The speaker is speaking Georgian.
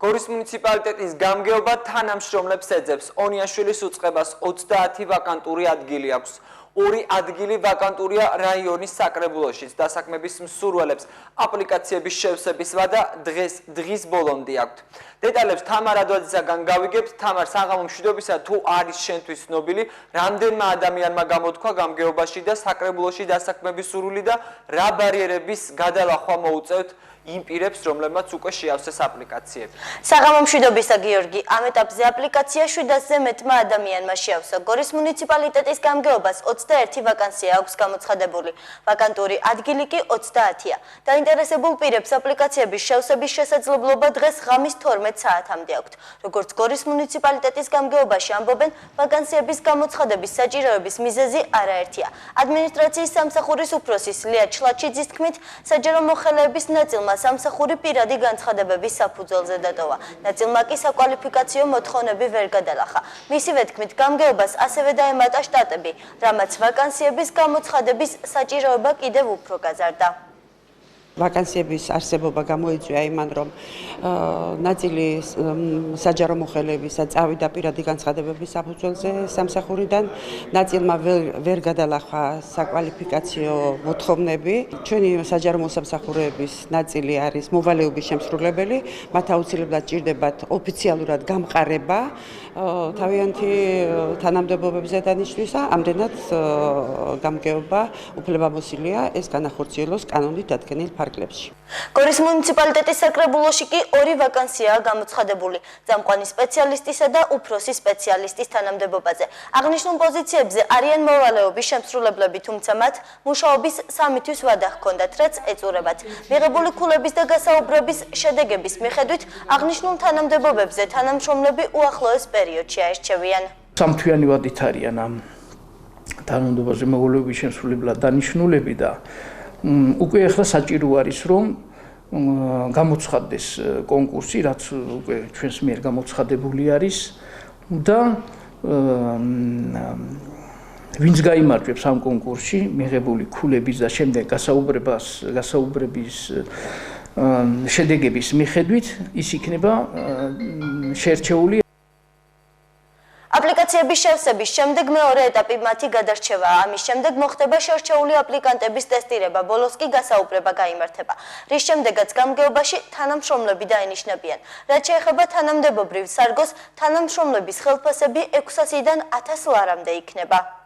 გორის მუნიციპალიტეტის გამგეობა თანამშრომლებს ეძებს. ონიაშვილის უწყებას 30 ვაკანტური ადგილი აქვს. 2 ადგილი ვაკანტურია რაიონის საკრებულოშიც. დასაქმების მსურველებს აპლიკაციების შევსების ვადა დღის ბოლომდე აქვთ. დეტალებს თამარ ადვაძისაგან გავიგებთ. თამარ, საღამო მშვიდობისა, თუ არის შენთვის ცნობილი, რამდენმა ადამიანმა გამოთქვა გამგეობაში და საკრებულოში დასაქმების სურვილი და რა ბარიერების გადალახვა მოუწევთ იმ პირებს, რომლებმაც უკვე შეავსეს აპლიკაციები. საღამო მშვიდობისა, გიორგი. ამ ეტაპზე აპლიკაცია 700-ზე მეტმა ადამიანმა შეავსა. გორის მუნიციპალიტეტის გამგეობას 21 ვაკანსია აქვს გამოცხადებული. ვაკანტური ადგილი კი 30-ია. დაინტერესებულ პირებს აპლიკაციების შევსების შესაძლებლობა დღეს ღამის 12 საათამდე აქვთ. როგორც გორის მუნიციპალიტეტის გამგეობაში ამბობენ, ვაკანსიების გამოცხადების საჭიროების მიზეზი არაერთია. ადმინისტრაციის სამსახურის უფროსის ლია ჩლაჩიძის თქმით, საჯარო მოხელეების ნაწილმა სამსახური პირადი განცხადებების საფუძველზე დატოვა. ნაწილმა კი საკვალიფიკაციო მოთხოვნები ვერ გადალახა. მისივე თქმით, გამგეობას ასევე დაემატა შტატები, რამაც ვაკანსიების გამოცხადების საჭიროება კიდევ უფრო გაზარდა. ვაკანსიების არსებობა გამოიწვია იმან, რომ ნაწილი საჯარო მოხელეებისა წავიდა პირადი განცხადებების საფუძველზე სამსახურიდან, ნაწილმა ვერ გადალახა საკვალიფიკაციო მოთხოვნები. ჩვენი საჯარო მოსამსახურეების ნაწილი არის მოვალეობის შემსრულებელი, მათ აუცილებლად ჭირდებათ ოფიციალურად გამყარება თავიანთი თანამდებობებზე დანიშნვისა, ამდენად გამგეობა უფლებამოსილია ეს განახორციელოს კანონით დადგენილ ფარგლებში. გორის მუნიციპალიტეტის საკრებულოში კი 2 ვაკანსიაა გამოცხადებული წამყვანი სპეციალისტისა და უფროსი სპეციალისტის თანამდებობაზე. აღნიშნულ პოზიციებზე არიან მოვალეობის შემსრულებლები, თუმცა მათ მუშაობის 3 თვის ვადა ჰქონდათ, რაც ეწურებათ. მიღებული ქულების და გასაუბრების შედეგების მიხედვით აღნიშნულ თანამდებობებზე თანამშრომლები უახლოეს პერიოდში აერჩევიან. 3 თვიანი ვადით არიან ამ თანამდებობაზე მოვალეობის შემსრულებლად დანიშნულები და უკვე ახლა საჭირო არის რომ გამოცხადდეს კონკურსი, რაც უკვე ჩვენს მიერ გამოცხადებული არის და ვინც გაიმარჯვებს ამ კონკურსში მიღებული ქულების და შემდეგ გასაუბრების შედეგების მიხედვით ის იქნება შეერჩეული. აპლიკაციების შევსების შემდეგ მეორე ეტაპი მათი გადარჩევაა. ამის შემდეგ მოხდება შერჩეული აპლიკანტების ტესტირება, ბოლოს კი გასაუბრება გაიმართება. რის შემდეგაც გამგეობაში თანამშრომლები დაენიშნებიან. რაც შეეხება თანამდებობრივ სარგოს, თანამშრომლების ხელფასები 600-დან 1000 ლარამდე იქნება.